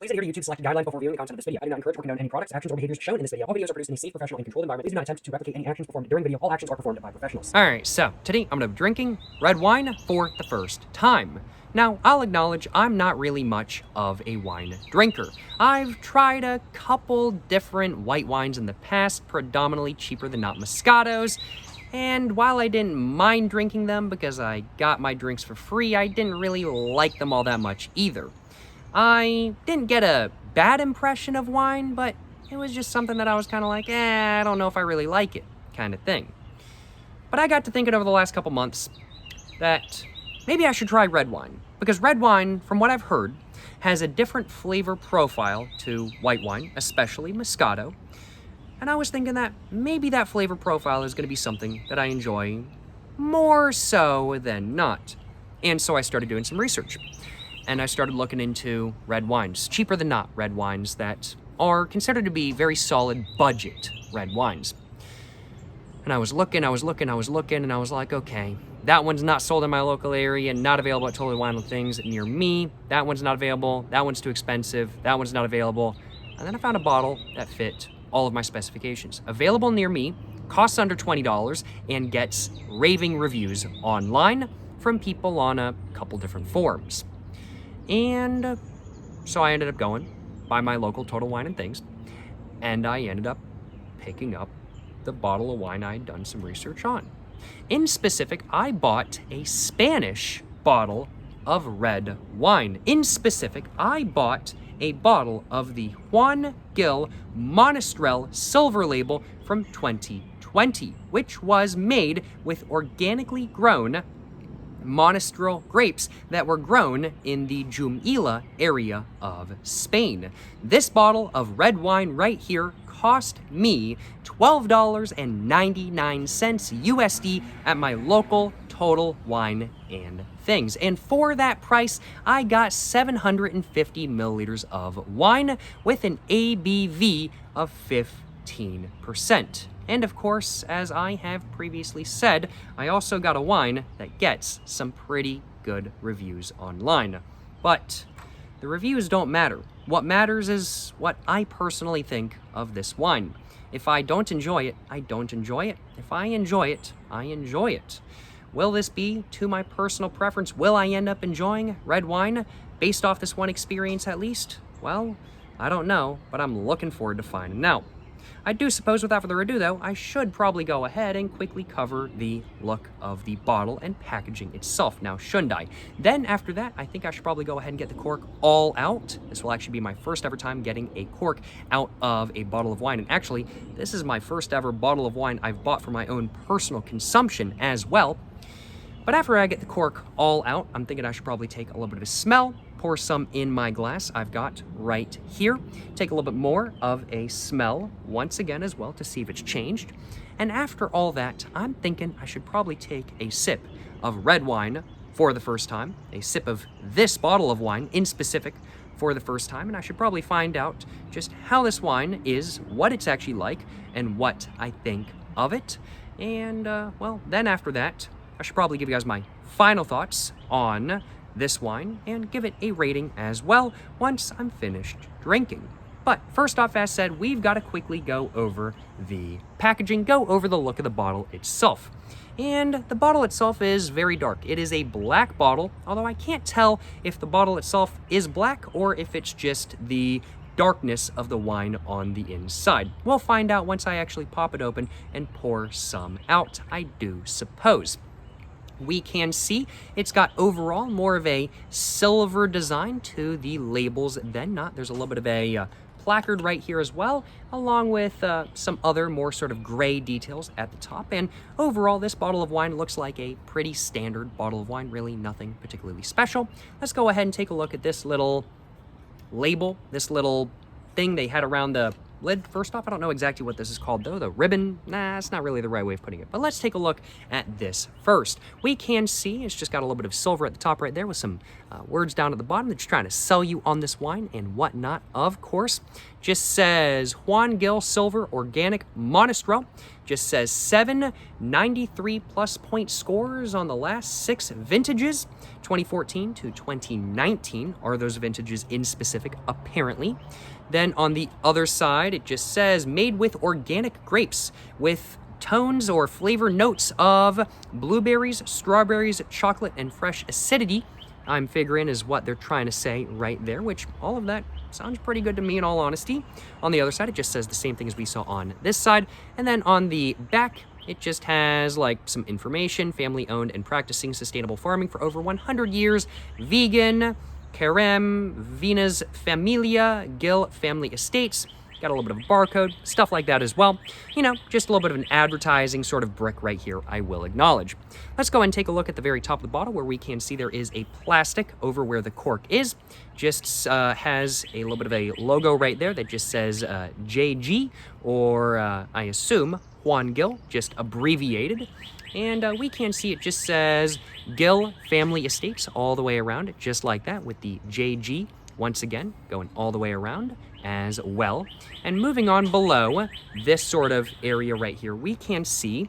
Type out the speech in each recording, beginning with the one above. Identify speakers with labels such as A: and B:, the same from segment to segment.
A: Please adhere to YouTube's selected guidelines before viewing the content of this video. I do not encourage or condone any products, actions, or behaviors shown in this video. All videos are produced in a safe, professional, and controlled environment. Please do not attempt to replicate any actions performed during the video. All actions are performed by professionals.
B: Alright, so today I'm going to be drinking red wine for the first time. Now, I'll acknowledge I'm not really much of a wine drinker. I've tried a couple different white wines in the past, predominantly cheaper than not Moscatos. And while I didn't mind drinking them because I got my drinks for free, I didn't really like them all that much either. I didn't get a bad impression of wine, but it was just something that I was kind of like, I don't know if I really like it, kind of thing. But I got to thinking over the last couple months that maybe I should try red wine, because red wine, from what I've heard, has a different flavor profile to white wine, especially Moscato. And I was thinking that maybe that flavor profile is going to be something that I enjoy more so than not. And so I started doing some research. And I started looking into red wines, cheaper than not red wines that are considered to be very solid budget red wines. And I was looking, and I was like, okay, that one's not sold in my local area, not available at Totally Wine Things near me. That one's not available. That one's too expensive. That one's not available. And then I found a bottle that fit all of my specifications. Available near me, costs under $20, and gets raving reviews online from people on a couple different forums. And so I ended up going by my local Total Wine and Things, and I ended up picking up the bottle of wine I had done some research on. In specific, I bought a Spanish bottle of red wine. In specific, I bought a bottle of the Juan Monastrell Silver Label from 2020, which was made with organically grown Monastrell grapes that were grown in the Jumilla area of Spain. This bottle of red wine right here cost me $12.99 USD at my local Total Wine and Things. And for that price, I got 750 milliliters of wine with an ABV of 15%. And of course, as I have previously said, I also got a wine that gets some pretty good reviews online. But the reviews don't matter. What matters is what I personally think of this wine. If I don't enjoy it, I don't enjoy it. If I enjoy it, I enjoy it. Will this be to my personal preference? Will I end up enjoying red wine based off this one experience at least? Well, I don't know, but I'm looking forward to finding out. I do suppose, without further ado though, I should probably go ahead and quickly cover the look of the bottle and packaging itself, now shouldn't I? Then after that, I think I should probably go ahead and get the cork all out. This will actually be my first ever time getting a cork out of a bottle of wine, and actually, this is my first ever bottle of wine I've bought for my own personal consumption as well. But after I get the cork all out, I'm thinking I should probably take a little bit of a smell, pour some in my glass I've got right here, take a little bit more of a smell once again as well to see if it's changed. And after all that, I'm thinking I should probably take a sip of red wine for the first time, a sip of this bottle of wine in specific for the first time, and I should probably find out just how this wine is, what it's actually like, and what I think of it. And, well, then after that, I should probably give you guys my final thoughts on this wine and give it a rating as well once I'm finished drinking. But first off, as said, we've got to quickly go over the packaging, go over the look of the bottle itself. And the bottle itself is very dark. It is a black bottle, although I can't tell if the bottle itself is black or if it's just the darkness of the wine on the inside. We'll find out once I actually pop it open and pour some out, I do suppose. We can see it's got overall more of a silver design to the labels than not. There's a little bit of a placard right here as well, along with some other more sort of gray details at the top. And overall, this bottle of wine looks like a pretty standard bottle of wine, really nothing particularly special. Let's go ahead and take a look at this little label, this little thing they had around the lid first off. I don't know exactly what this is called though. The ribbon, nah, it's not really the right way of putting it. But let's take a look at this first. We can see it's just got a little bit of silver at the top right there with some words down at the bottom. They're just trying to sell you on this wine and whatnot, of course. Just says Juan Gil Silver Organic Monastrell. Just says 793 plus point scores on the last 6 vintages. 2014 to 2019 are those vintages in specific, apparently. Then on the other side, it just says made with organic grapes with tones or flavor notes of blueberries, strawberries, chocolate, and fresh acidity. I'm figuring is what they're trying to say right there, which all of that sounds pretty good to me in all honesty. On the other side, it just says the same thing as we saw on this side. And then on the back, it just has like some information, family owned and practicing sustainable farming for over 100 years, vegan, Carem, Venus Familia, Gil Family Estates. Got a little bit of a barcode, stuff like that as well. You know, just a little bit of an advertising sort of brick right here, I will acknowledge. Let's go and take a look at the very top of the bottle where we can see there is a plastic over where the cork is. Just has a little bit of a logo right there that just says JG, or I assume Juan Gil, just abbreviated. And we can see it just says Gil Family Estates all the way around, just like that, with the JG once again going all the way around as well. And moving on below this sort of area right here, we can see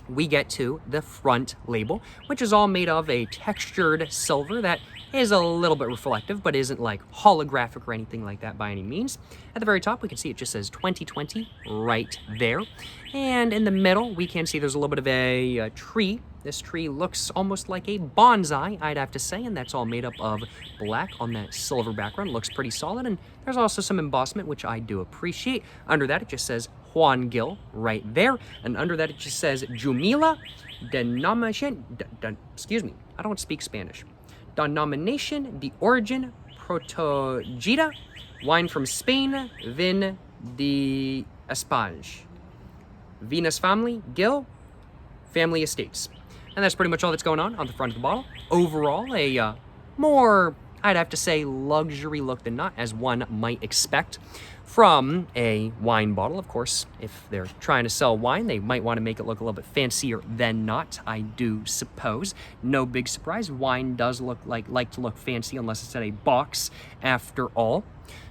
B: we get to the front label, which is all made of a textured silver that is a little bit reflective, but isn't like holographic or anything like that by any means. At the very top, we can see it just says 2020 right there. And in the middle, we can see there's a little bit of a tree. This tree looks almost like a bonsai, I'd have to say, and that's all made up of black on that silver background. Looks pretty solid, and there's also some embossment, which I do appreciate. Under that, it just says Juan Gil right there, and under that, it just says Jumilla, denomination, excuse me, I don't speak Spanish. Denomination, the origin, Protogita, wine from Spain, Vin de España. Venus Family, Gil, Family Estates. And that's pretty much all that's going on the front of the bottle. Overall, a more, I'd have to say, luxury look than not, as one might expect from a wine bottle. Of course, if they're trying to sell wine, they might want to make it look a little bit fancier than not, I do suppose. No big surprise, wine does look like to look fancy unless it's at a box after all.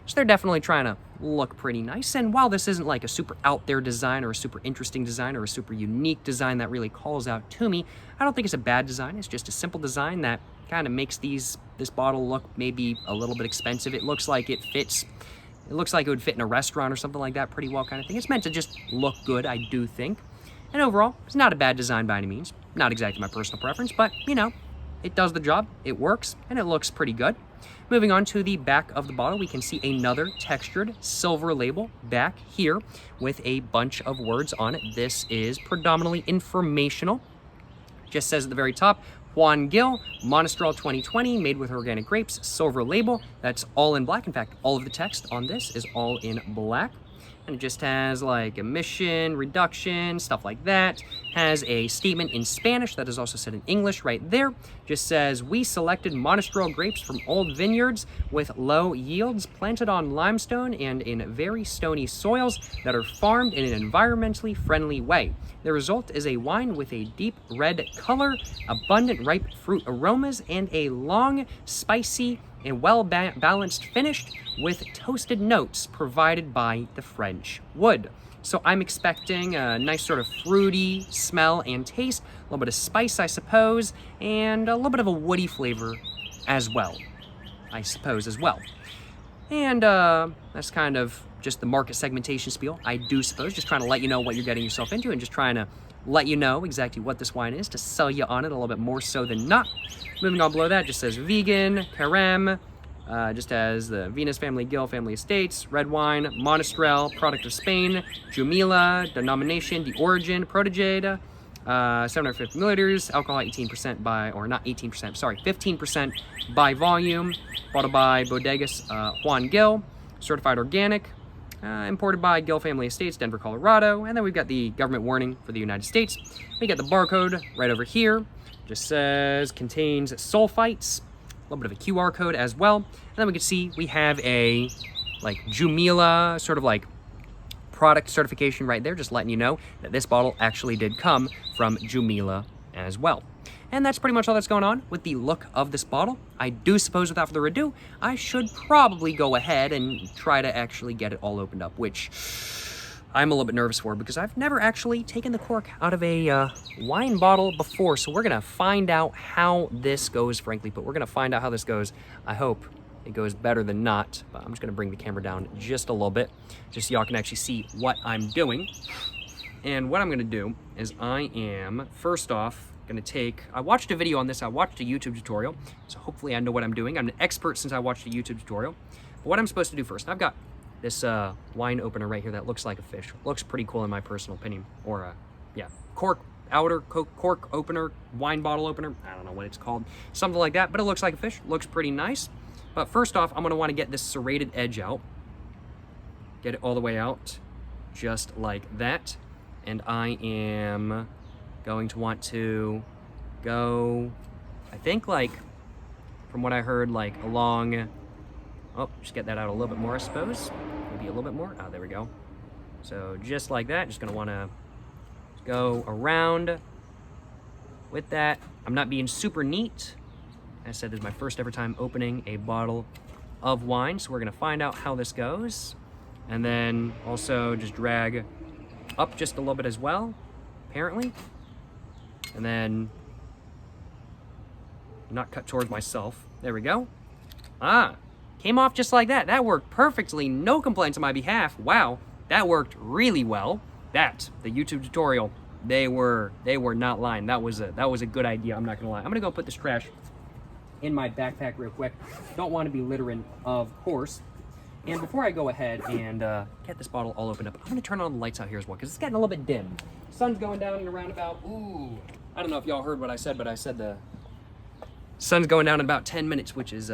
B: So they're definitely trying to look pretty nice. And while this isn't like a super out there design or a super interesting design or a super unique design that really calls out to me, I don't think it's a bad design. It's just a simple design that kind of makes this bottle look maybe a little bit expensive. It looks like it fits. It looks like it would fit in a restaurant or something like that pretty well, kind of thing. It's meant to just look good, I do think. And overall, it's not a bad design by any means. Not exactly my personal preference, but, you know, it does the job, it works, and it looks pretty good. Moving on to the back of the bottle, we can see another textured silver label back here with a bunch of words on it. This is predominantly informational. Just says at the very top, Juan Gil, Monastrell 2020, made with organic grapes, silver label. That's all in black. In fact, all of the text on this is all in black. And it just has like emission, reduction, stuff like that. Has a statement in Spanish that is also said in English right there. Just says, we selected Monastrell grapes from old vineyards with low yields, planted on limestone and in very stony soils that are farmed in an environmentally friendly way. The result is a wine with a deep red color, abundant ripe fruit aromas, and a long, spicy, and well-balanced finish with toasted notes provided by the French wood. So I'm expecting a nice sort of fruity smell and taste, a little bit of spice, I suppose, and a little bit of a woody flavor as well, I suppose, as well. And that's kind of just the market segmentation spiel, I do suppose, just trying to let you know what you're getting yourself into and just trying to let you know exactly what this wine is to sell you on it a little bit more so than not. Moving on below that, just says vegan, Carem, just has the Venus Family, Gil Family Estates, red wine, Monastrell, product of Spain, Jumilla, denomination, the origin, Protogita, 750 milliliters, alcohol 18% by, or not 18%, sorry, 15% by volume, bottled by Bodegas Juan Gil, certified organic, imported by Gil Family Estates, Denver, Colorado. And then we've got the government warning for the United States. We got the barcode right over here. Just says contains sulfites, a little bit of a QR code as well. And then we can see we have a like Jumilla sort of like product certification right there, just letting you know that this bottle actually did come from Jumilla as well. And that's pretty much all that's going on with the look of this bottle. I do suppose, without further ado, I should probably go ahead and try to actually get it all opened up, which I'm a little bit nervous for because I've never actually taken the cork out of a wine bottle before. So we're going to find out how this goes, frankly, but we're going to find out how this goes. I hope it goes better than not, but I'm just going to bring the camera down just a little bit, just so y'all can actually see what I'm doing. And what I'm going to do is I am, first off, gonna take, I watched a video on this, I watched a YouTube tutorial, so hopefully I know what I'm doing. I'm an expert since I watched a YouTube tutorial. But what I'm supposed to do first, I've got this wine opener right here that looks like a fish. Looks pretty cool in my personal opinion. Or yeah, cork opener, wine bottle opener, I don't know what it's called, something like that, but it looks like a fish, looks pretty nice. But first off, I'm gonna wanna get this serrated edge out, get it all the way out, just like that. And I am going to want to go, I think, like, from what I heard, like along, oh, just get that out a little bit more, I suppose. Maybe a little bit more. Ah, there we go. So just like that, just gonna wanna go around with that. I'm not being super neat. As I said, this is my first ever time opening a bottle of wine, so we're gonna find out how this goes. And then also just drag up just a little bit as well, apparently. And then not cut towards myself. There we go. Ah, came off just like that. That worked perfectly. No complaints on my behalf. Wow, that worked really well. The YouTube tutorial, they were not lying. That was a good idea. I'm not gonna lie. I'm gonna go put this trash in my backpack real quick. Don't want to be littering, of course. And before I go ahead and get this bottle all opened up, I'm gonna turn on the lights out here as well because it's getting a little bit dim. Sun's going down in around about, ooh, I don't know if y'all heard what I said, but I said the sun's going down in about 10 minutes, which is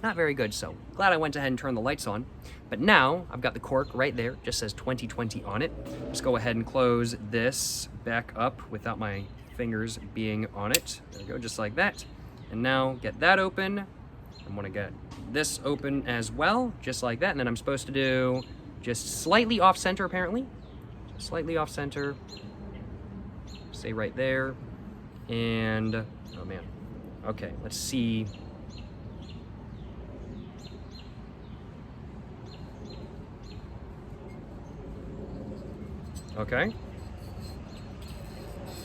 B: not very good. So glad I went ahead and turned the lights on. But now I've got the cork right there, just says 2020 on it. Just go ahead and close this back up without my fingers being on it. There we go, just like that. And now get that open. I'm gonna get this open as well, just like that. And then I'm supposed to do just slightly off center, apparently. Slightly off center. Say right there. And, oh man. Okay, let's see. Okay.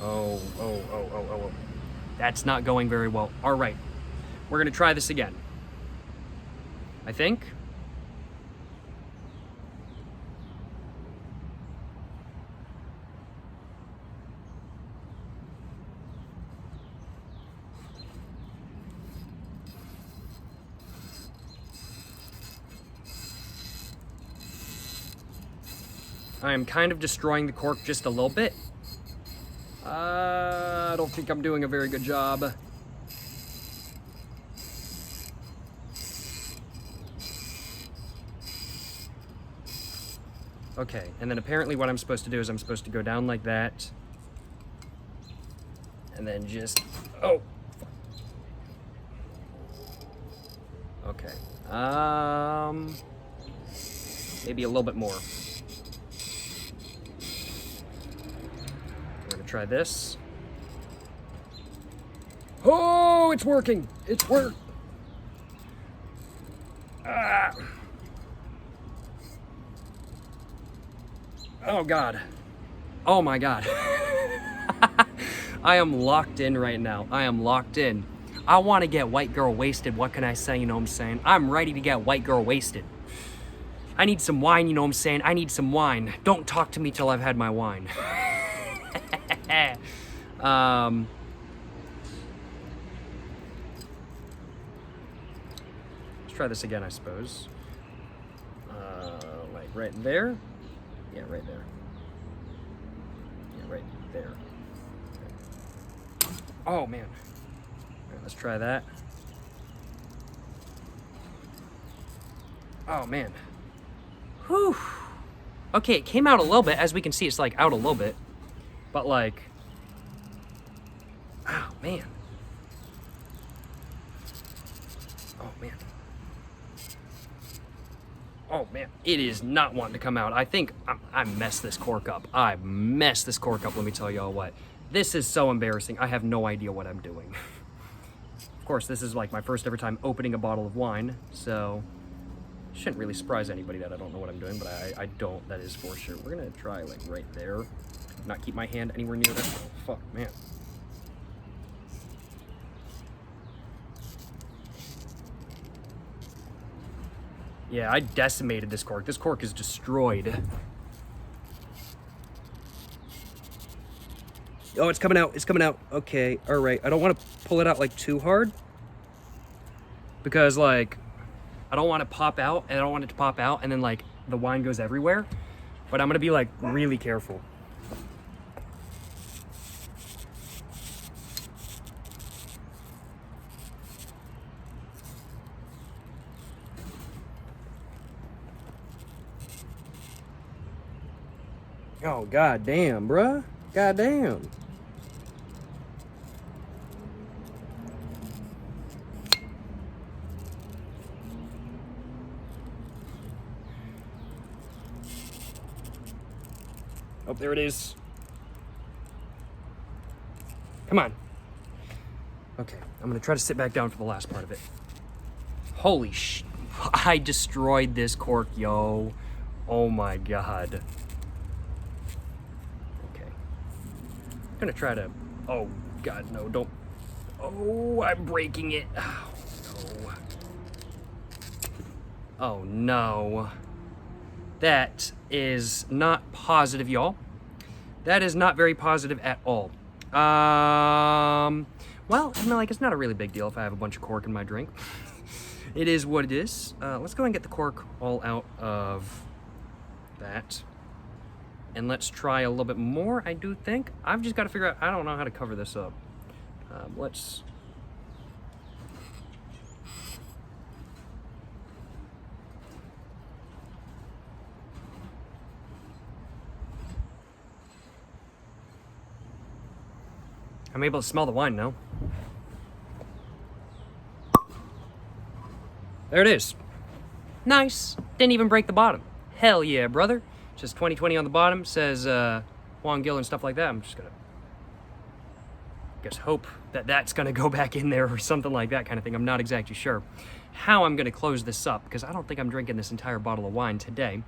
B: Oh. That's not going very well. All right. We're gonna try this again. I think. I am kind of destroying the cork just a little bit. I don't think I'm doing a very good job. Okay, and then apparently what I'm supposed to do is I'm supposed to go down like that. And then just, oh. Okay, maybe a little bit more. We're gonna try this. Oh, it's working, it's worked. Ah. Oh God. Oh my God. I am locked in right now. I am locked in. I want to get white girl wasted. What can I say? You know what I'm saying? I'm ready to get white girl wasted. I need some wine, you know what I'm saying? I need some wine. Don't talk to me till I've had my wine. Let's try this again, I suppose. Like right there. Yeah, right there. Yeah, right there. Okay. Oh, man. All right, let's try that. Oh, man. Whew. Okay, it came out a little bit. As we can see, it's like out a little bit. But like, oh, man. Oh, man. Oh man, it is not wanting to come out. I think I messed this cork up. I messed this cork up, let me tell y'all what. This is so embarrassing. I have no idea what I'm doing. Of course, this is like my first ever time opening a bottle of wine, so shouldn't really surprise anybody that I don't know what I'm doing, but I don't, that is for sure. We're gonna try like right there. Not keep my hand anywhere near that. Oh, fuck, man. Yeah, I decimated this cork. This cork is destroyed. Oh, it's coming out. It's coming out. Okay, all right. I don't want to pull it out like too hard because like I don't want to pop out, and I don't want it to pop out and then like the wine goes everywhere. But I'm gonna be like really careful. Oh, goddamn, bruh. Goddamn. Oh, there it is. Come on. Okay, I'm gonna try to sit back down for the last part of it. Holy sh... I destroyed this cork, yo. Oh my god. I'm gonna try to, oh god, no, don't, oh, I'm breaking it. Oh no. Oh no. That is not positive, y'all. That is not very positive at all. Well, I mean, like, it's not a really big deal if I have a bunch of cork in my drink. It is what it is. Let's go and get the cork all out of that. And let's try a little bit more, I do think. I've just got to figure out, I don't know how to cover this up. Let's... I'm able to smell the wine now. There it is. Nice. Didn't even break the bottom. Hell yeah, brother. Just 2020 on the bottom, says Juan Gill and stuff like that. I'm just gonna, hope that that's gonna go back in there or something like that kind of thing. I'm not exactly sure how I'm gonna close this up because I don't think I'm drinking this entire bottle of wine today.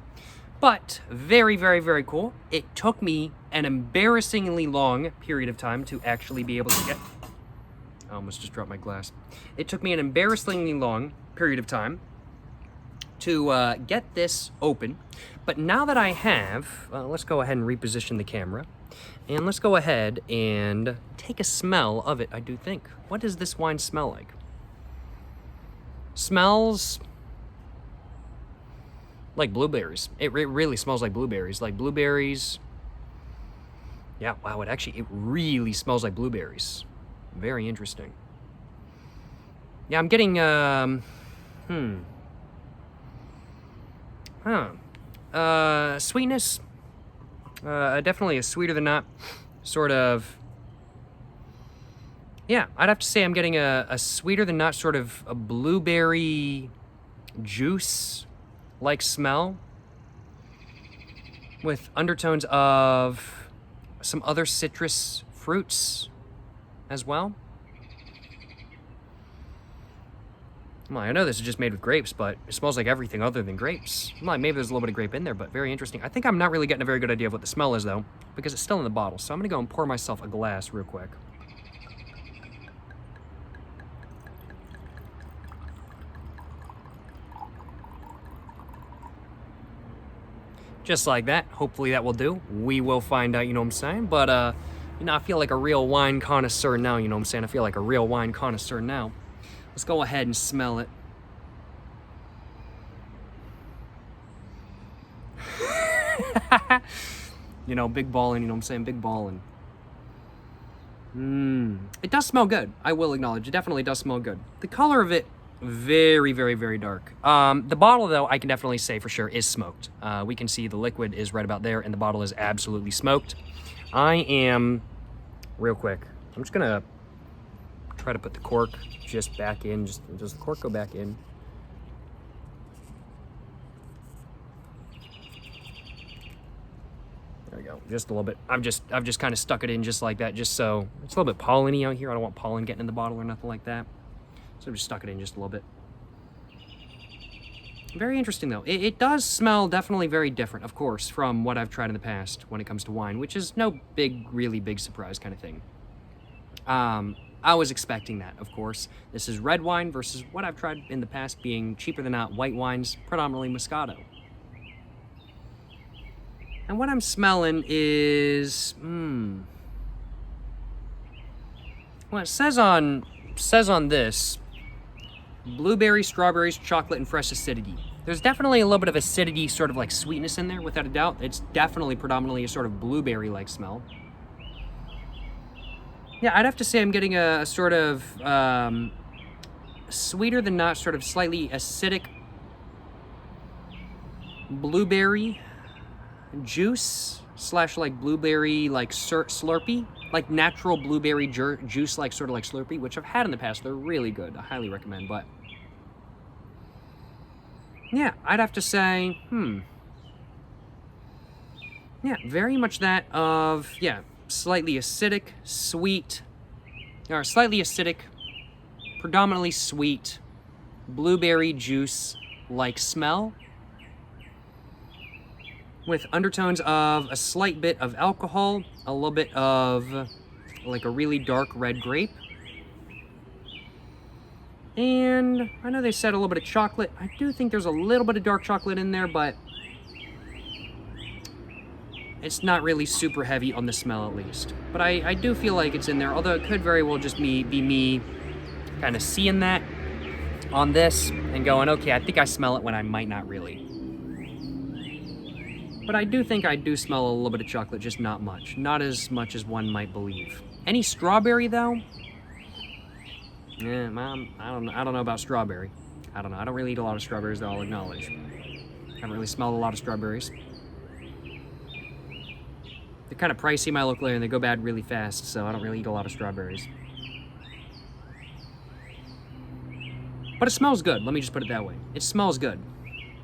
B: But very, very, very cool. It took me an embarrassingly long period of time to actually be able to get... I almost just dropped my glass. It took me an embarrassingly long period of time to get this open. But now that I have, let's go ahead and reposition the camera. And let's go ahead and take a smell of it, I do think. What does this wine smell like? Smells like blueberries. It really smells like blueberries. Like blueberries. Yeah, wow, it really smells like blueberries. Very interesting. Yeah, I'm getting, sweetness, definitely a sweeter than not sort of, yeah, I'd have to say I'm getting a sweeter than not sort of a blueberry juice like smell with undertones of some other citrus fruits as well. Well, I know this is just made with grapes, but it smells like everything other than grapes. Well, maybe there's a little bit of grape in there, but very interesting. I think I'm not really getting a very good idea of what the smell is, though, because it's still in the bottle. So I'm going to go and pour myself a glass real quick. Just like that. Hopefully that will do. We will find out, you know what I'm saying? But, you know, I feel like a real wine connoisseur now, you know what I'm saying? I feel like a real wine connoisseur now. Let's go ahead and smell it. You know, big ballin', you know what I'm saying? Big ballin'. It does smell good. I will acknowledge. It definitely does smell good. The color of it, very, very, very dark. The bottle, though, I can definitely say for sure is smoked. We can see the liquid is right about there, and the bottle is absolutely smoked. I am, real quick, I'm just gonna try to put the cork just back in. Does the cork go back in? There we go, just a little bit. I've just kind of stuck it in just like that, just so it's a little bit pollen-y out here. I don't want pollen getting in the bottle or nothing like that. So I've just stuck it in just a little bit. Very interesting though. It does smell definitely very different, of course, from what I've tried in the past when it comes to wine, which is no really big surprise kind of thing. I was expecting that, of course. This is red wine versus what I've tried in the past being cheaper than not white wines, predominantly Moscato. And what I'm smelling is, well, it says on this, blueberry, strawberries, chocolate, and fresh acidity. There's definitely a little bit of acidity, sort of like sweetness in there, without a doubt. It's definitely predominantly a sort of blueberry-like smell. Yeah, I'd have to say I'm getting a sort of sweeter than not, sort of slightly acidic blueberry juice slash like blueberry like Slurpee, like natural blueberry juice, like sort of like Slurpee, which I've had in the past. They're really good. I highly recommend. But yeah, I'd have to say, yeah, very much that of, yeah, slightly acidic, sweet, or slightly acidic, predominantly sweet, blueberry juice like smell, with undertones of a slight bit of alcohol, a little bit of like a really dark red grape. And I know they said a little bit of chocolate. I do think there's a little bit of dark chocolate in there, but it's not really super heavy on the smell, at least. But I do feel like it's in there, although it could very well just be me kind of seeing that on this and going, okay, I think I smell it when I might not really. But I do think I do smell a little bit of chocolate, just not much. Not as much as one might believe. Any strawberry, though? Yeah, Mom, I don't know about strawberry. I don't know. I don't really eat a lot of strawberries, though, I'll acknowledge. I haven't really smelled a lot of strawberries. They're kind of pricey in my local area, and they go bad really fast, so I don't really eat a lot of strawberries. But it smells good, let me just put it that way. It smells good.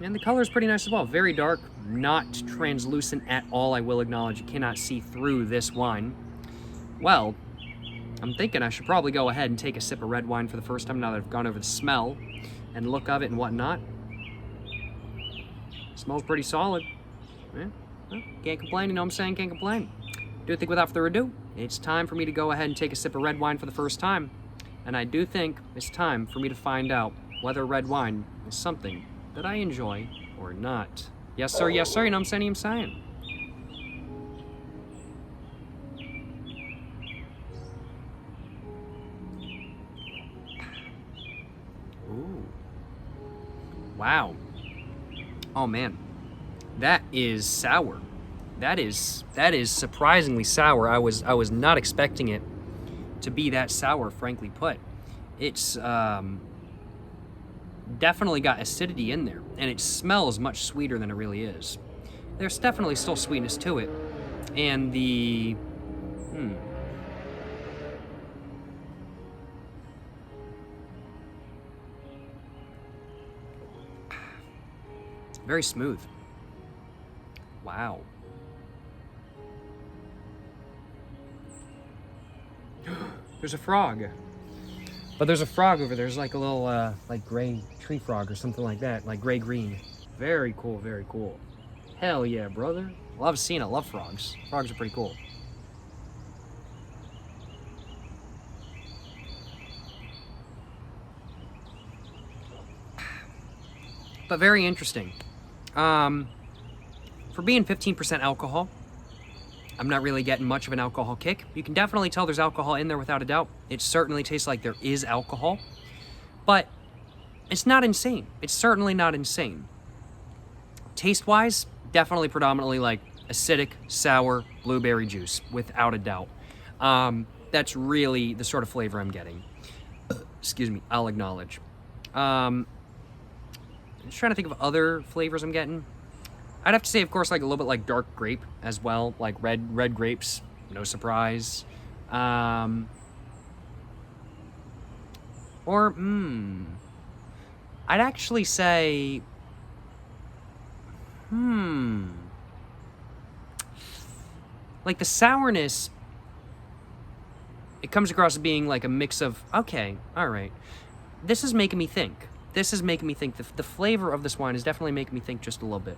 B: And the color is pretty nice as well. Very dark, not translucent at all, I will acknowledge. You cannot see through this wine. Well, I'm thinking I should probably go ahead and take a sip of red wine for the first time now that I've gone over the smell and look of it and whatnot. Smells pretty solid. Yeah, well, can't complain, you know what I'm saying? Can't complain. Do think without further ado, it's time for me to go ahead and take a sip of red wine for the first time. And I do think it's time for me to find out whether red wine is something that I enjoy or not. Yes, sir, you know what I'm saying? Ooh. Wow. Oh man. That is sour. That is surprisingly sour. I was not expecting it to be that sour, frankly put. It's definitely got acidity in there, and it smells much sweeter than it really is. There's definitely still sweetness to it, and the very smooth. Wow. There's a frog. But there's a frog over there. There's like a little, like gray tree frog or something like that. Like gray-green. Very cool, very cool. Hell yeah, brother. Love seeing it. Love frogs. Frogs are pretty cool. But very interesting. For being 15% alcohol, I'm not really getting much of an alcohol kick. You can definitely tell there's alcohol in there without a doubt. It certainly tastes like there is alcohol, but it's not insane. It's certainly not insane. Taste-wise, definitely predominantly like acidic, sour, blueberry juice, without a doubt. That's really the sort of flavor I'm getting. Excuse me, I'll acknowledge. I'm just trying to think of other flavors I'm getting. I'd have to say, of course, like a little bit like dark grape as well, like red grapes, no surprise. I'd actually say, like the sourness, it comes across as being like a mix of, okay, all right, this is making me think. This is making me think. The flavor of this wine is definitely making me think just a little bit.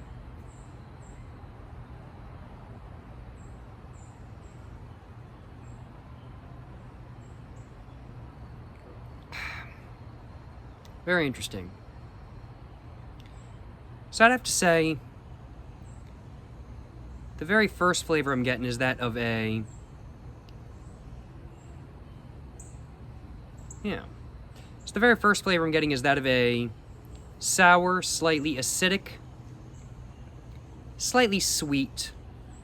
B: Very interesting. So I'd have to say, the very first flavor I'm getting is that of a... Yeah. So the very first flavor I'm getting is that of a sour, slightly acidic, slightly sweet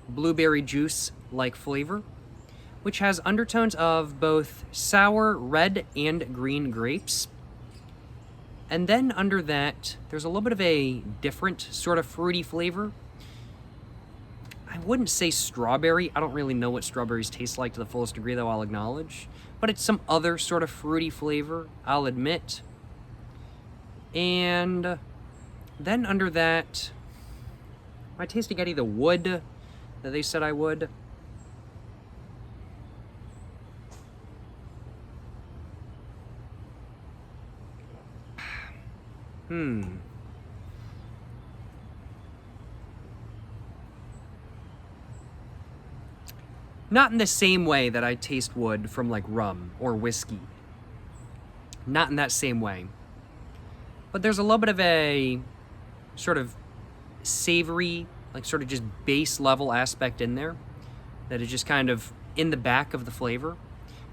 B: blueberry juice-like flavor, which has undertones of both sour red and green grapes. And then under that, there's a little bit of a different sort of fruity flavor. I wouldn't say strawberry. I don't really know what strawberries taste like to the fullest degree, though, I'll acknowledge. But it's some other sort of fruity flavor, I'll admit. And then under that, am I tasting any of the wood that they said I would? Not in the same way that I taste wood from like rum or whiskey. Not in that same way. But there's a little bit of a sort of savory, like sort of just base level aspect in there that is just kind of in the back of the flavor.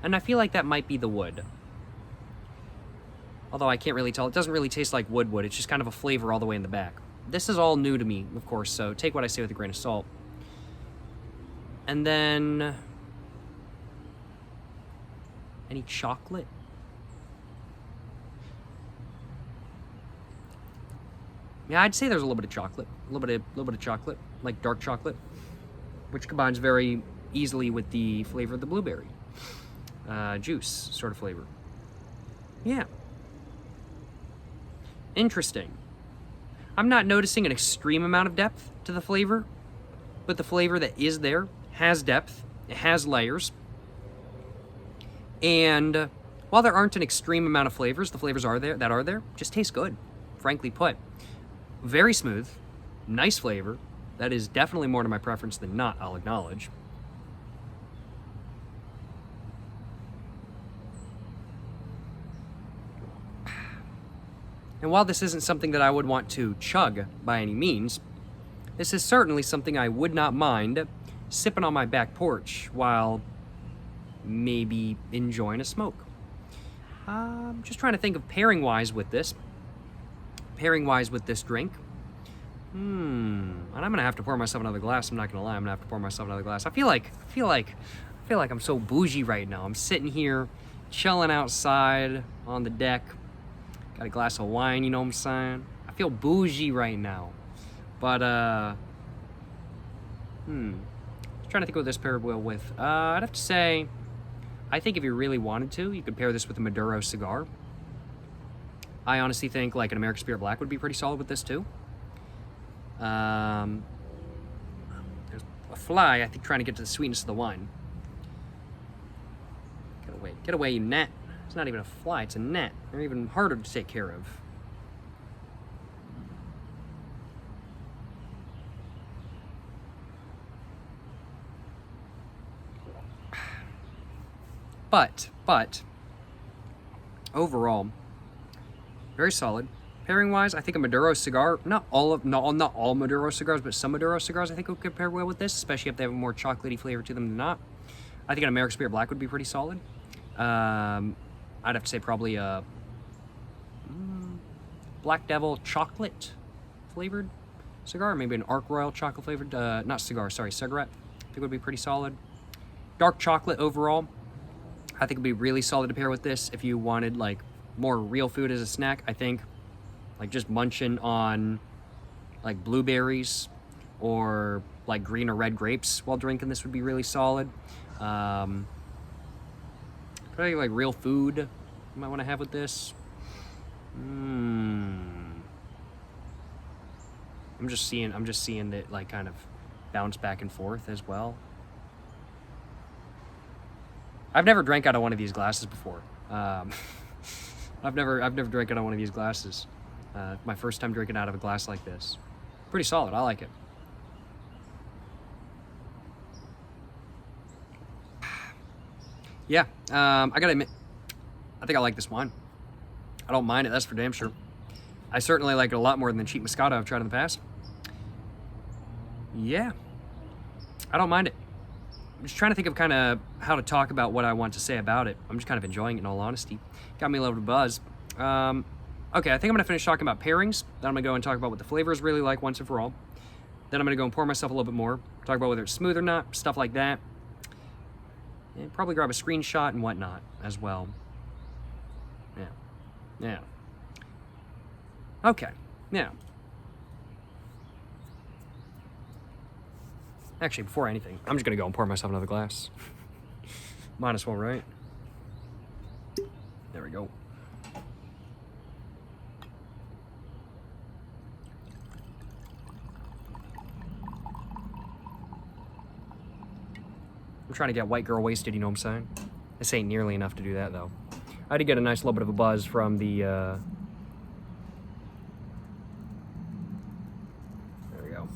B: And I feel like that might be the wood. Although I can't really tell. It doesn't really taste like wood. It's just kind of a flavor all the way in the back. This is all new to me, of course, so take what I say with a grain of salt. And then... any chocolate? Yeah, I'd say there's a little bit of chocolate. A little bit of chocolate, like dark chocolate, which combines very easily with the flavor of the blueberry. Juice sort of flavor. Yeah. Interesting. I'm not noticing an extreme amount of depth to the flavor, but the flavor that is there has depth, it has layers, and while there aren't an extreme amount of flavors, the flavors are there just taste good, frankly put. Very smooth, nice flavor. That is definitely more to my preference than not, I'll acknowledge. And while this isn't something that I would want to chug by any means, this is certainly something I would not mind sipping on my back porch while maybe enjoying a smoke. Just trying to think of pairing-wise with this. Pairing-wise with this drink. And I'm gonna have to pour myself another glass. I'm not gonna lie. I'm gonna have to pour myself another glass. I feel like I'm so bougie right now. I'm sitting here, chilling outside on the deck. Got a glass of wine, you know what I'm saying? I feel bougie right now. But, just trying to think what this paired well with. I'd have to say, I think if you really wanted to, you could pair this with a Maduro cigar. I honestly think like an American Spirit Black would be pretty solid with this too. There's a fly, I think, trying to get to the sweetness of the wine. Get away, you gnat. It's not even a fly, it's a gnat. They're even harder to take care of. But, overall, very solid. Pairing-wise, I think a Maduro cigar, not all Maduro cigars, but some Maduro cigars I think would pair well with this, especially if they have a more chocolatey flavor to them than not. I think an American Spirit Black would be pretty solid. I'd have to say probably a Black Devil chocolate flavored cigar, maybe an Arc Royal chocolate flavored, not cigar, sorry, cigarette. I think would be pretty solid. Dark chocolate overall, I think would be really solid to pair with this if you wanted like more real food as a snack. I think like just munching on like blueberries or like green or red grapes while drinking this would be really solid. Probably like real food you might want to have with this. I'm just seeing it like kind of bounce back and forth as well. I've never drank out of one of these glasses before. I've never drank out of one of these glasses. My first time drinking out of a glass like this. Pretty solid. I like it. Yeah, I gotta admit, I think I like this wine. I don't mind it, that's for damn sure. I certainly like it a lot more than the cheap Moscato I've tried in the past. Yeah, I don't mind it. I'm just trying to think of kind of how to talk about what I want to say about it. I'm just kind of enjoying it in all honesty. Got me a little buzz. Okay, I think I'm gonna finish talking about pairings. Then I'm gonna go and talk about what the flavors really like once and for all. Then I'm gonna go and pour myself a little bit more. Talk about whether it's smooth or not, stuff like that. And probably grab a screenshot and whatnot as well. Yeah. Okay, now. Actually, before anything, I'm just gonna go and pour myself another glass. Might as well, right? There we go. I'm trying to get white girl wasted, you know what I'm saying? This ain't nearly enough to do that, though. I did get a nice little bit of a buzz from the, there we go.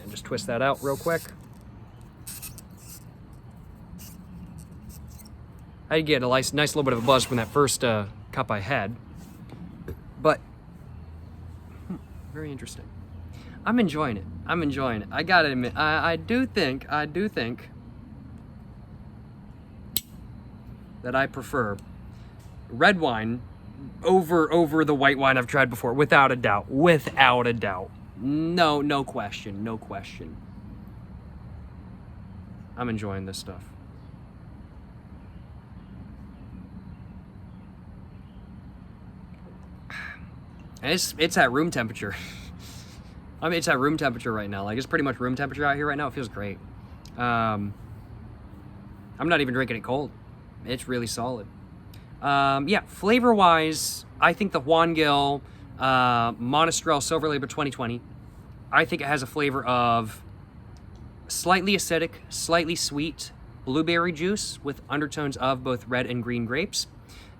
B: And just twist that out real quick. I did get a nice little bit of a buzz from that first cup I had. But, very interesting. I'm enjoying it. I gotta admit, I do think that I prefer red wine over the white wine I've tried before, without a doubt. No question. I'm enjoying this stuff. And it's at room temperature. I mean, it's at room temperature right now. Like, it's pretty much room temperature out here right now. It feels great. I'm not even drinking it cold. It's really solid. Yeah, flavor-wise, I think the Juan Monastrell Silver Label 2020, I think it has a flavor of slightly acidic, slightly sweet blueberry juice with undertones of both red and green grapes.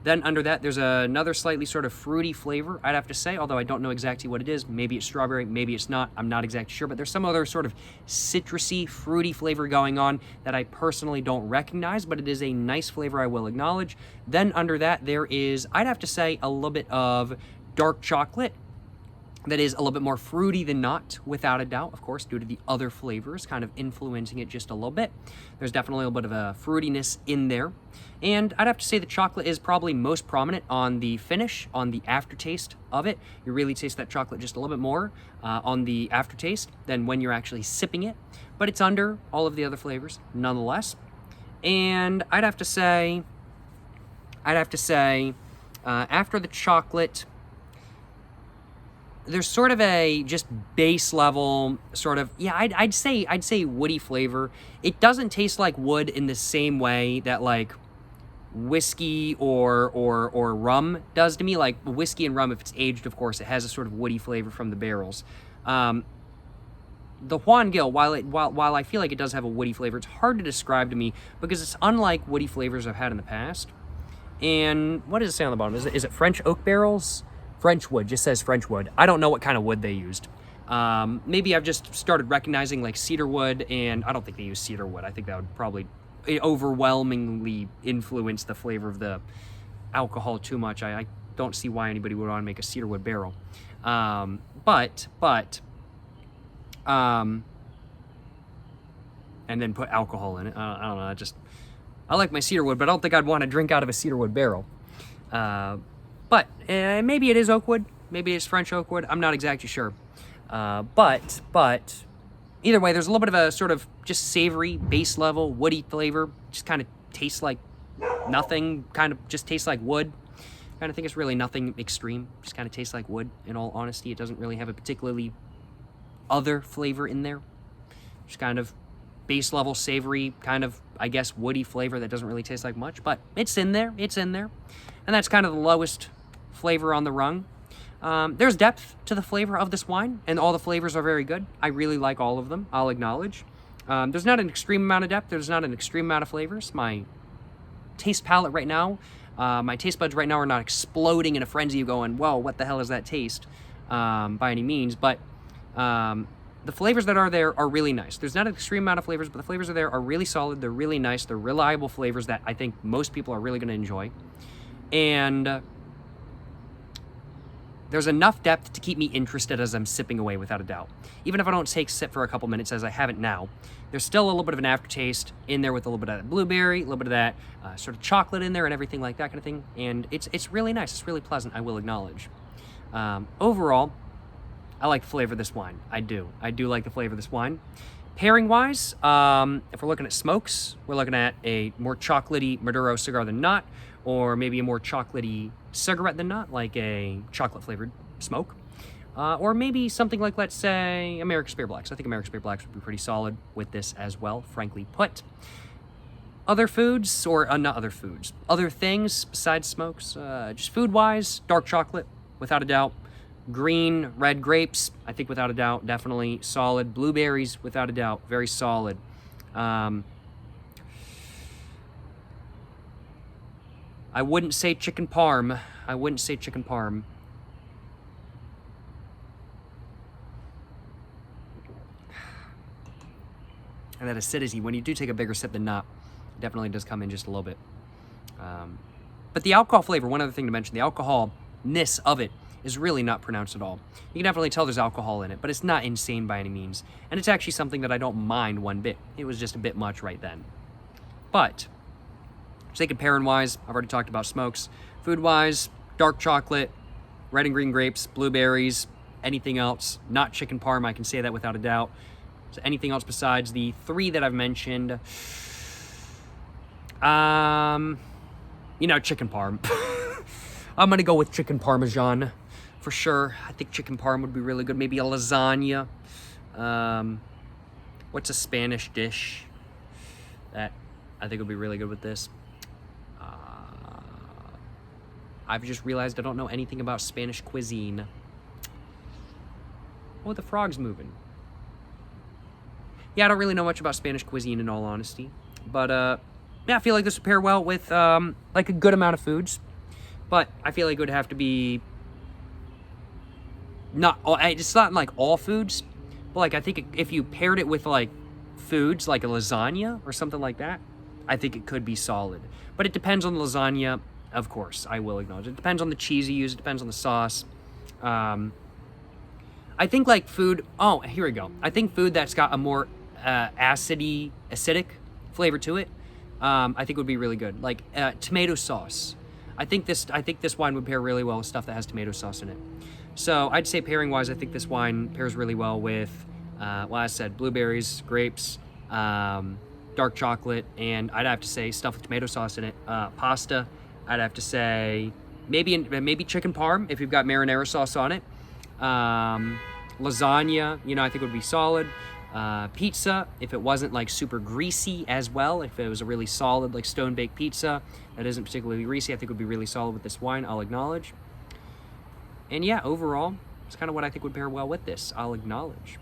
B: Then under that, there's another slightly sort of fruity flavor, I'd have to say, although I don't know exactly what it is. Maybe it's strawberry, maybe it's not. I'm not exactly sure, but there's some other sort of citrusy, fruity flavor going on that I personally don't recognize, but it is a nice flavor I will acknowledge. Then under that, there is, I'd have to say, a little bit of dark chocolate that is a little bit more fruity than not, without a doubt, of course, due to the other flavors kind of influencing it just a little bit. There's definitely a little bit of a fruitiness in there. And I'd have to say the chocolate is probably most prominent on the finish, on the aftertaste of it. You really taste that chocolate just a little bit more on the aftertaste than when you're actually sipping it. But it's under all of the other flavors, nonetheless. And I'd have to say, after the chocolate, there's sort of a just base level sort of, yeah, I'd say woody flavor. It doesn't taste like wood in the same way that like whiskey or rum does to me. Like whiskey and rum, if it's aged, of course, it has a sort of woody flavor from the barrels. The Juan Gil, while I feel like it does have a woody flavor, it's hard to describe to me because it's unlike woody flavors I've had in the past. And what does it say on the bottom? Is it French oak barrels? French wood, just says French wood. I don't know what kind of wood they used. Maybe I've just started recognizing like cedar wood, and I don't think they use cedar wood. I think that would probably overwhelmingly influence the flavor of the alcohol too much. I don't see why anybody would want to make a cedar wood barrel. But and then put alcohol in it. I don't know. I like my cedar wood, but I don't think I'd want to drink out of a cedar wood barrel. But maybe it is oak wood. Maybe it's French oak wood. I'm not exactly sure. But either way, there's a little bit of a sort of just savory, base level, woody flavor. Just kind of tastes like nothing. Kind of just tastes like wood. Kind of think it's really nothing extreme. Just kind of tastes like wood, in all honesty. It doesn't really have a particularly other flavor in there. Just kind of base level, savory, kind of, I guess, woody flavor that doesn't really taste like much. But it's in there. It's in there. And that's kind of the lowest flavor on the rung. There's depth to the flavor of this wine, and all the flavors are very good. I really like all of them, I'll acknowledge. There's not an extreme amount of depth. There's not an extreme amount of flavors. My taste palette right now, my taste buds right now are not exploding in a frenzy of going, whoa, what the hell is that taste, by any means, but the flavors that are there are really nice. There's not an extreme amount of flavors, but the flavors are there are really solid. They're really nice. They're reliable flavors that I think most people are really going to enjoy. And there's enough depth to keep me interested as I'm sipping away, without a doubt. Even if I don't take a sip for a couple minutes, as I haven't now, there's still a little bit of an aftertaste in there with a little bit of that blueberry, a little bit of that sort of chocolate in there and everything like that kind of thing. And it's really nice. It's really pleasant, I will acknowledge. Overall, I like the flavor of this wine. I do like the flavor of this wine. Pairing-wise, if we're looking at smokes, we're looking at a more chocolatey Maduro cigar than not, or maybe a more chocolatey cigarette than not, like a chocolate-flavored smoke. Or maybe something like, let's say, American Spear Blacks. I think American Spear Blacks would be pretty solid with this as well, frankly put. Other foods, or not other foods, other things besides smokes, just food-wise, dark chocolate, without a doubt. Green, red grapes, I think without a doubt, definitely solid. Blueberries, without a doubt, very solid. I wouldn't say chicken parm. I wouldn't say chicken parm. And that acidity, when you do take a bigger sip than not, it definitely does come in just a little bit. But the alcohol flavor, one other thing to mention, the alcoholness of it is really not pronounced at all. You can definitely tell there's alcohol in it, but it's not insane by any means. And it's actually something that I don't mind one bit. It was just a bit much right then. But, say pairing-wise, I've already talked about smokes. Food-wise, dark chocolate, red and green grapes, blueberries, anything else. Not chicken parm, I can say that without a doubt. So anything else besides the three that I've mentioned, chicken parm. I'm gonna go with chicken parmesan for sure. I think chicken parm would be really good. Maybe a lasagna. What's a Spanish dish that I think would be really good with this? I've just realized I don't know anything about Spanish cuisine. Oh, the frog's moving. Yeah, I don't really know much about Spanish cuisine in all honesty. But, yeah, I feel like this would pair well with, like a good amount of foods. But I feel like it would have to be it's not like all foods, but like I think if you paired it with like foods like a lasagna or something like that, I think it could be solid. But it depends on the lasagna, of course, I will acknowledge. It depends on the cheese you use, it depends on the sauce. I think like food, here we go. I think food that's got a more acidic flavor to it, I think would be really good. Like tomato sauce. I think this wine would pair really well with stuff that has tomato sauce in it. So I'd say pairing-wise, I think this wine pairs really well with, well, as I said, blueberries, grapes, dark chocolate, and I'd have to say stuff with tomato sauce in it. Pasta, I'd have to say maybe chicken parm if you've got marinara sauce on it. Lasagna, I think would be solid. Pizza, if it wasn't like super greasy as well, if it was a really solid like stone-baked pizza that isn't particularly greasy, I think would be really solid with this wine, I'll acknowledge. And yeah, overall, it's kind of what I think would pair well with this, I'll acknowledge.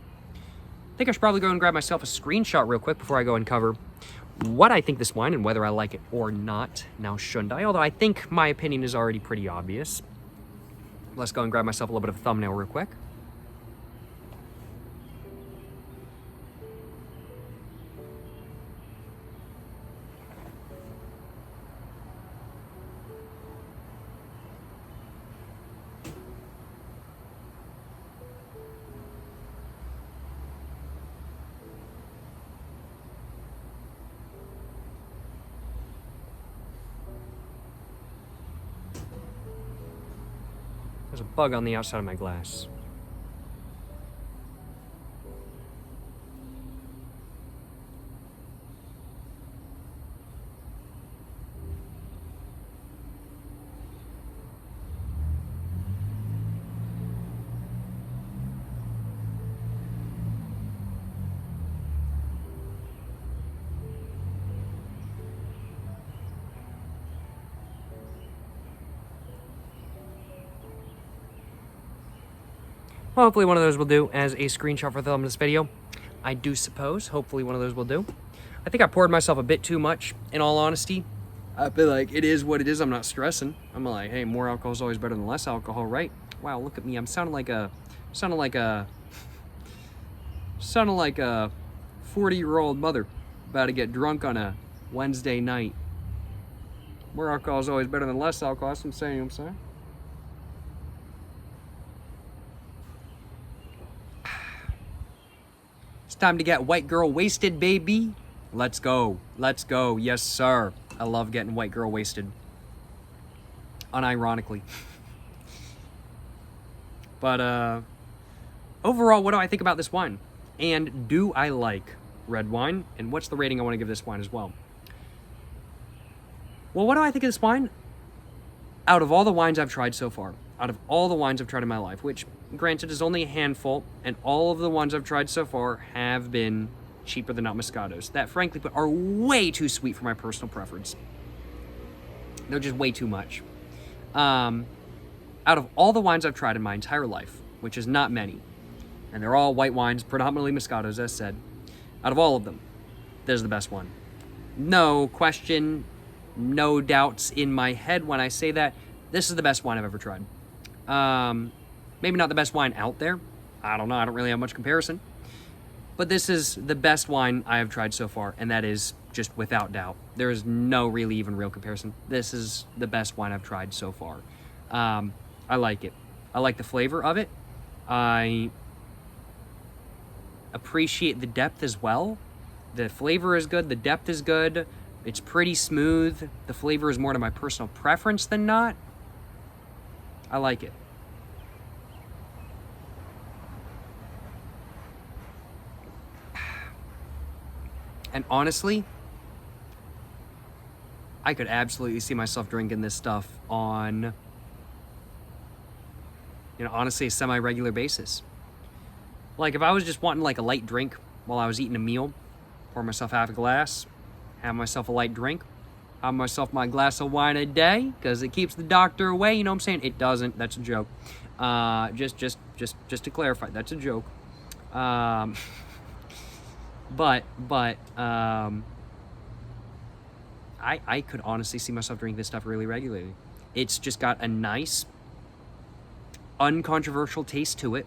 B: I think I should probably go and grab myself a screenshot real quick before I go and cover what I think this wine and whether I like it or not. Now, shouldn't I? Although I think my opinion is already pretty obvious. Let's go and grab myself a little bit of a thumbnail real quick. There's a bug on the outside of my glass. Well, hopefully one of those will do as a screenshot for the thumb of this video. I do suppose. Hopefully one of those will do. I think I poured myself a bit too much, in all honesty. I'd be like, it is what it is. I'm not stressing. I'm like, hey, more alcohol is always better than less alcohol, right? Wow, look at me. I'm sounding like a 40-year-old mother about to get drunk on a Wednesday night. More alcohol is always better than less alcohol. That's what I'm saying. It's time to get white girl wasted, baby. Let's go. Let's go. Yes, sir. I love getting white girl wasted. Unironically. But, overall, what do I think about this wine? And do I like red wine? And what's the rating I want to give this wine as well? Well, what do I think of this wine? Out of all the wines I've tried so far, out of all the wines I've tried in my life, which, granted, is only a handful, and all of the ones I've tried so far have been cheaper than not Moscatos, that, frankly, are way too sweet for my personal preference. They're just way too much. Out of all the wines I've tried in my entire life, which is not many, and they're all white wines, predominantly Moscatos, as said, out of all of them, this is the best one. No question, no doubts in my head when I say that. This is the best wine I've ever tried. Maybe not the best wine out there. I don't know. I don't really have much comparison. But this is the best wine I have tried so far, and that is just without doubt. There is no really even real comparison. This is the best wine I've tried so far. I like it. I like the flavor of it. I appreciate the depth as well. The flavor is good. The depth is good. It's pretty smooth. The flavor is more to my personal preference than not. I like it. And honestly, I could absolutely see myself drinking this stuff on, honestly, a semi-regular basis. Like, if I was just wanting, like, a light drink while I was eating a meal, pour myself half a glass, have myself a light drink, have myself my glass of wine a day, because it keeps the doctor away, you know what I'm saying? It doesn't. That's a joke. Just to clarify, that's a joke. But I could honestly see myself drinking this stuff really regularly. It's just got a nice, uncontroversial taste to it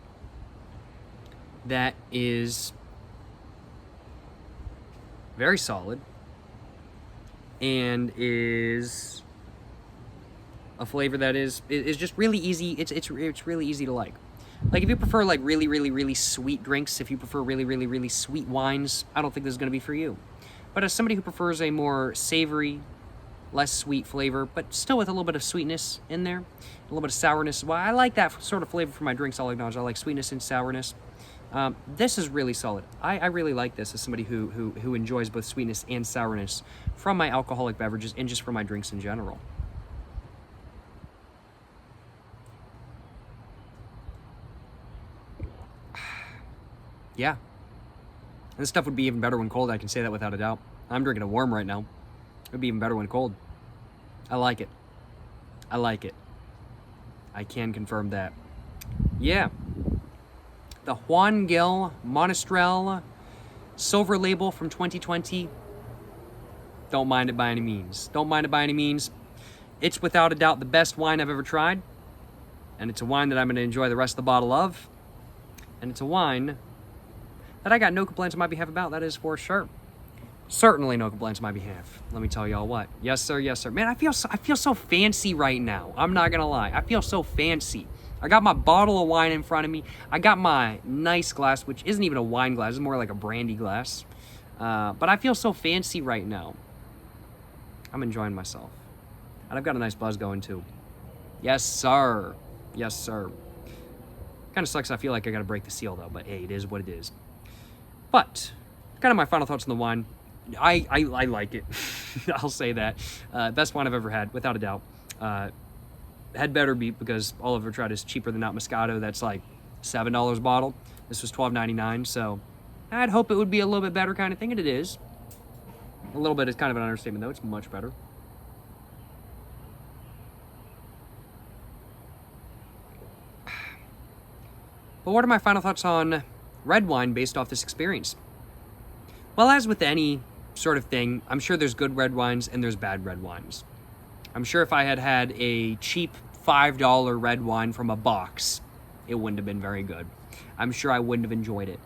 B: that is very solid and is a flavor that is just really easy. It's really easy to like. Like, if you prefer, like, really sweet drinks, if you prefer really sweet wines, I don't think this is going to be for you. But as somebody who prefers a more savory, less sweet flavor, but still with a little bit of sweetness in there, a little bit of sourness, well, I like that sort of flavor for my drinks, I'll acknowledge. I like sweetness and sourness. This is really solid. I really like this as somebody who enjoys both sweetness and sourness from my alcoholic beverages and just from my drinks in general. Yeah. This stuff would be even better when cold, I can say that without a doubt. I'm drinking a warm right now. It would be even better when cold. I like it. I like it. I can confirm that. Yeah. The Juan Monastrell silver label from 2020. Don't mind it by any means. Don't mind it by any means. It's without a doubt the best wine I've ever tried. And it's a wine that I'm going to enjoy the rest of the bottle of. And it's a wine that I got no complaints on my behalf about, that is for sure. Certainly no complaints on my behalf. Let me tell y'all what. Yes, sir, yes, sir. Man, I feel so fancy right now. I'm not gonna lie. I feel so fancy. I got my bottle of wine in front of me. I got my nice glass, which isn't even a wine glass. It's more like a brandy glass. But I feel so fancy right now. I'm enjoying myself. And I've got a nice buzz going, too. Yes, sir. Yes, sir. Kind of sucks. I feel like I gotta break the seal, though. But, hey, it is what it is. But, kind of my final thoughts on the wine. I like it. I'll say that. Best wine I've ever had, without a doubt. Had better be, because all I've ever tried is cheaper than not Moscato. That's like $7 a bottle. This was $12.99, so I'd hope it would be a little bit better kind of thing, and it is. A little bit is kind of an understatement, though. It's much better. But what are my final thoughts on red wine based off this experience? Well, as with any sort of thing. I'm sure there's good red wines and there's bad red wines. I'm sure if I had had a cheap $5 red wine from a box, it wouldn't have been very good. I'm sure I wouldn't have enjoyed it.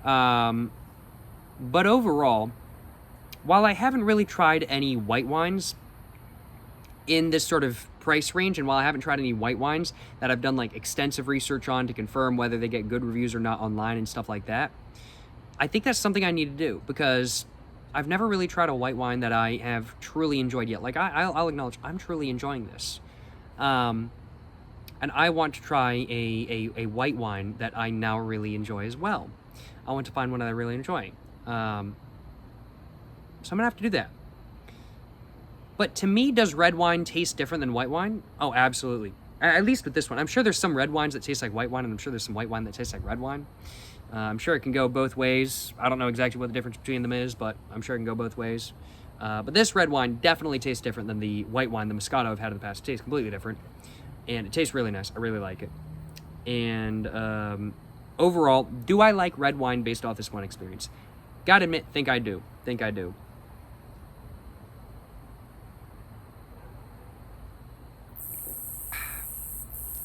B: But overall, while I haven't really tried any white wines in this sort of price range, and while I haven't tried any white wines that I've done like extensive research on to confirm whether they get good reviews or not online and stuff like that, I think that's something I need to do, because I've never really tried a white wine that I have truly enjoyed yet. Like, I'll acknowledge I'm truly enjoying this. And I want to try a white wine that I now really enjoy as well. I want to find one that I really enjoy. So I'm going to have to do that. But to me, does red wine taste different than white wine? Oh, absolutely. At least with this one. I'm sure there's some red wines that taste like white wine, and I'm sure there's some white wine that tastes like red wine. I'm sure it can go both ways. I don't know exactly what the difference between them is, but I'm sure it can go both ways. But this red wine definitely tastes different than the white wine, the Moscato I've had in the past. It tastes completely different, and it tastes really nice. I really like it. And overall, do I like red wine based off this one experience? Gotta admit, think I do.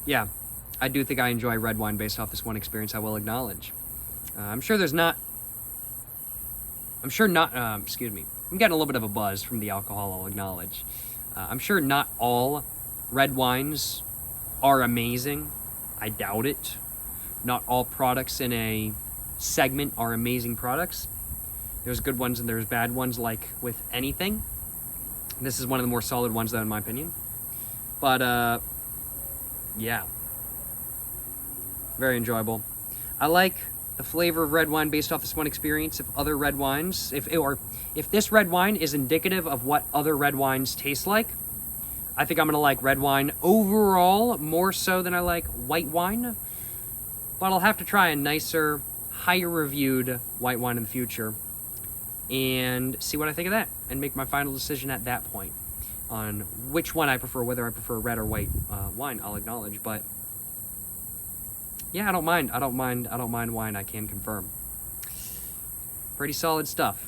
B: Yeah, I do think I enjoy red wine based off this one experience, I will acknowledge. I'm sure not, excuse me. I'm getting a little bit of a buzz from the alcohol, I'll acknowledge. I'm sure not all red wines are amazing. I doubt it. Not all products in a segment are amazing products. There's good ones and there's bad ones, like with anything. This is one of the more solid ones, though, in my opinion. But, yeah. Very enjoyable. I like the flavor of red wine based off this one experience. If other red wines, if this red wine is indicative of what other red wines taste like, I think I'm gonna like red wine overall more so than I like white wine. But I'll have to try a nicer, higher reviewed white wine in the future and see what I think of that, and make my final decision at that point on which one I prefer, whether I prefer red or white wine. I'll acknowledge, but yeah, I don't mind wine, I can confirm. Pretty solid stuff.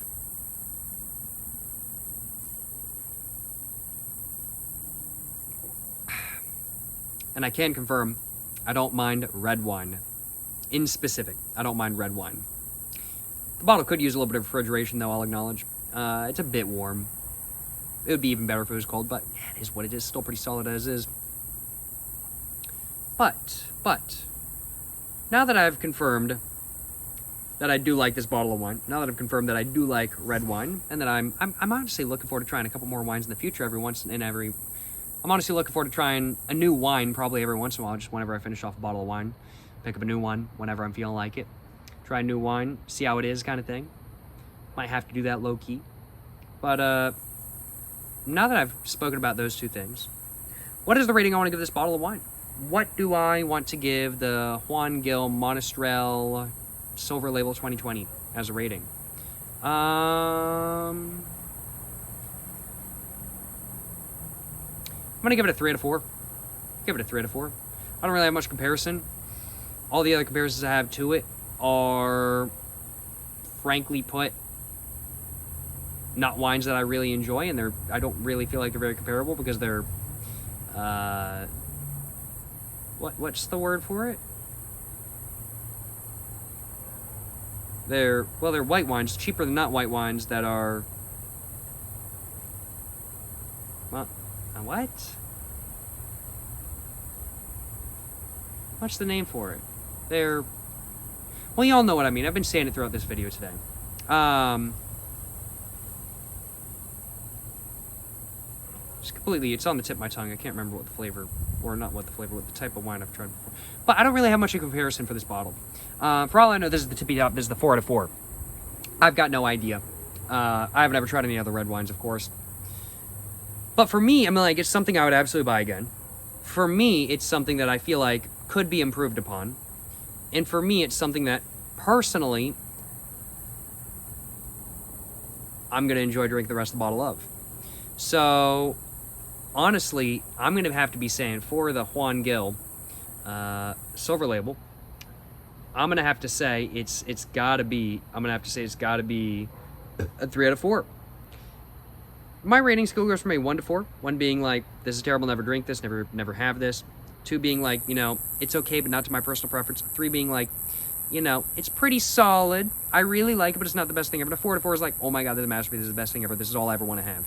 B: And I can confirm, I don't mind red wine. In specific, I don't mind red wine. The bottle could use a little bit of refrigeration, though, I'll acknowledge. It's a bit warm. It would be even better if it was cold, but it is what it is. Still pretty solid as is. But, now that I've confirmed that I do like this bottle of wine, now that I've confirmed that I do like red wine, and that I'm honestly looking forward to trying a couple more wines in the future I'm honestly looking forward to trying a new wine probably every once in a while, just whenever I finish off a bottle of wine. Pick up a new one whenever I'm feeling like it. Try a new wine, see how it is, kind of thing. Might have to do that low-key. But, now that I've spoken about those two things, what is the rating I want to give this bottle of wine? What do I want to give the Juan Gil Monastrell Silver Label 2020 as a rating? I'm going to give it a 3 out of 4. Give it a 3 out of 4. I don't really have much comparison. All the other comparisons I have to it are, frankly put, not wines that I really enjoy, and I don't really feel like they're very comparable, because they're, what's the word for it? They're white wines, cheaper than not white wines that are, well, what? What's the name for it? They're, well, you all know what I mean. I've been saying it throughout this video today. It's on the tip of my tongue. I can't remember what the flavor, or not what the flavor, what the type of wine I've tried before. But I don't really have much of a comparison for this bottle. For all I know, this is the tippy top. This is the 4 out of 4. I've got no idea. I haven't ever tried any other red wines, of course. But for me, I mean, like, it's something I would absolutely buy again. For me, it's something that I feel like could be improved upon. And for me, it's something that, personally, I'm going to enjoy drinking the rest of the bottle of. So, honestly, I'm going to have to be saying, for the Juan Gil Silver Label, I'm going to have to say it's got to be a 3 out of 4. my rating scale goes from a 1 to 4. 1 being like, this is terrible, never drink this, never have this. 2 being like, you know, it's okay, but not to my personal preference. 3 being like, you know, it's pretty solid. I really like it, but it's not the best thing ever. And a 4 to 4 is like, oh my god, this is a masterpiece. This is the best thing ever. This is all I ever want to have.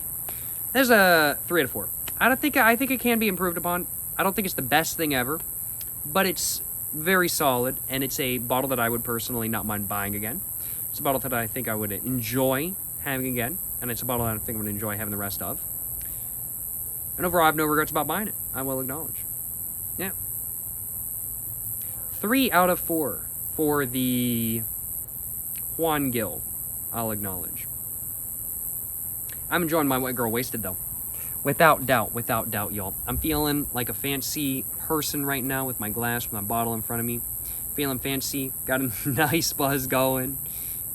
B: There's a 3 out of 4. I think it can be improved upon. I don't think it's the best thing ever, but it's very solid, and it's a bottle that I would personally not mind buying again. It's a bottle that I think I would enjoy having again, and it's a bottle that I think I would enjoy having the rest of. And overall, I have no regrets about buying it. I will acknowledge. Yeah. 3 out of 4 for the Juan Gil. I'll acknowledge. I'm enjoying my White Girl Wasted, though. Without doubt, y'all. I'm feeling like a fancy person right now with my glass, with my bottle in front of me. Feeling fancy, got a nice buzz going,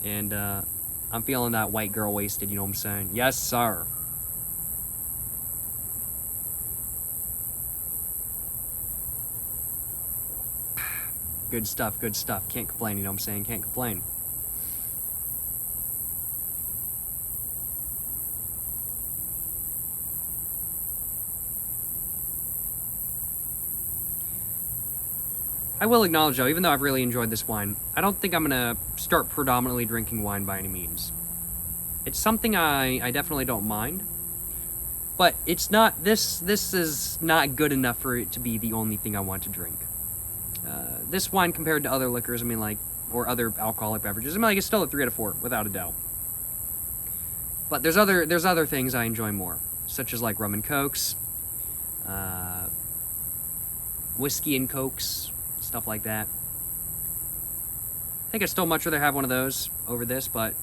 B: and I'm feeling that White Girl Wasted, you know what I'm saying? Yes, sir. Good stuff, good stuff. Can't complain, you know what I'm saying? Can't complain. I will acknowledge, though, even though I've really enjoyed this wine, I don't think I'm going to start predominantly drinking wine by any means. It's something I definitely don't mind, but it's not, this is not good enough for it to be the only thing I want to drink. This wine compared to other liquors, I mean, like, or other alcoholic beverages, I mean, like, it's still a 3 out of 4, without a doubt. But there's other things I enjoy more, such as, like, rum and cokes, whiskey and cokes, stuff like that. I think I'd still much rather have one of those over this, but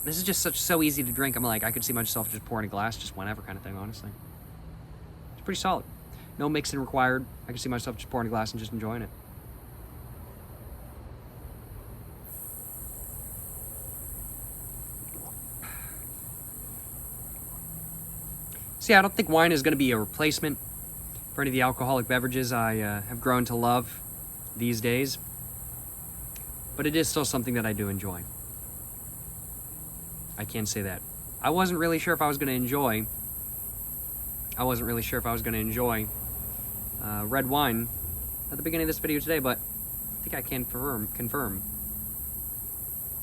B: this is just so easy to drink. I'm like, I could see myself just pouring a glass just whenever kind of thing, honestly. It's pretty solid. No mixing required. I can see myself just pouring a glass and just enjoying it. See, I don't think wine is going to be a replacement for any of the alcoholic beverages I have grown to love these days, but it is still something that I do enjoy. I can say that. I wasn't really sure if I was going to enjoy red wine at the beginning of this video today, but I think I can confirm.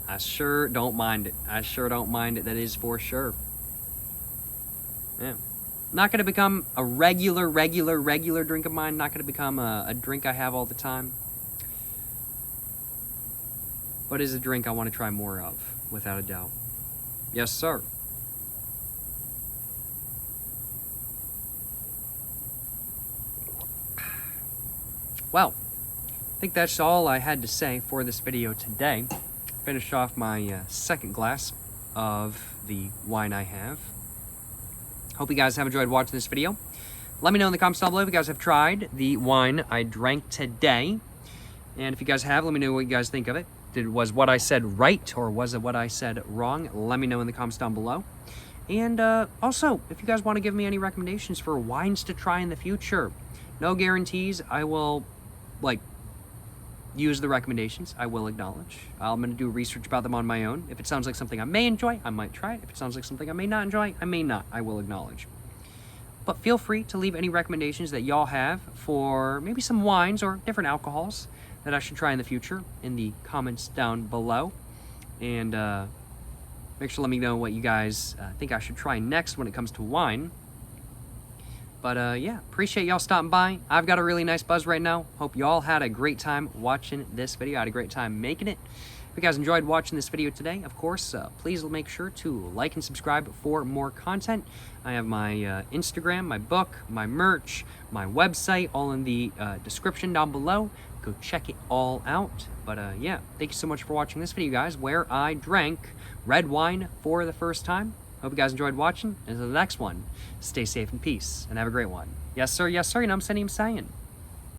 B: I sure don't mind it. That is for sure. Yeah. Not going to become a regular drink of mine. Not going to become a drink I have all the time. But is a drink I want to try more of, without a doubt. Yes, sir. Well, I think that's all I had to say for this video today. Finished off my second glass of the wine I have. Hope you guys have enjoyed watching this video. Let me know in the comments down below if you guys have tried the wine I drank today. And if you guys have, let me know what you guys think of it. Was what I said right, or was it what I said wrong? Let me know in the comments down below. And also, if you guys want to give me any recommendations for wines to try in the future, no guarantees. I will, use the recommendations. I will acknowledge. I'm going to do research about them on my own. If it sounds like something I may enjoy, I might try it. If it sounds like something I may not enjoy, I may not. I will acknowledge. But feel free to leave any recommendations that y'all have for maybe some wines or different alcohols that I should try in the future in the comments down below. And make sure to let me know what you guys think I should try next when it comes to wine. But yeah, appreciate y'all stopping by. I've got a really nice buzz right now. Hope y'all had a great time watching this video. I had a great time making it. If you guys enjoyed watching this video today, of course, please make sure to like and subscribe for more content. I have my Instagram, my book, my merch, my website, all in the description down below. Go check it all out. But yeah, thank you so much for watching this video, guys, where I drank red wine for the first time. Hope you guys enjoyed watching. And until the next one, stay safe and peace, and have a great one. Yes, sir, you know what I'm saying?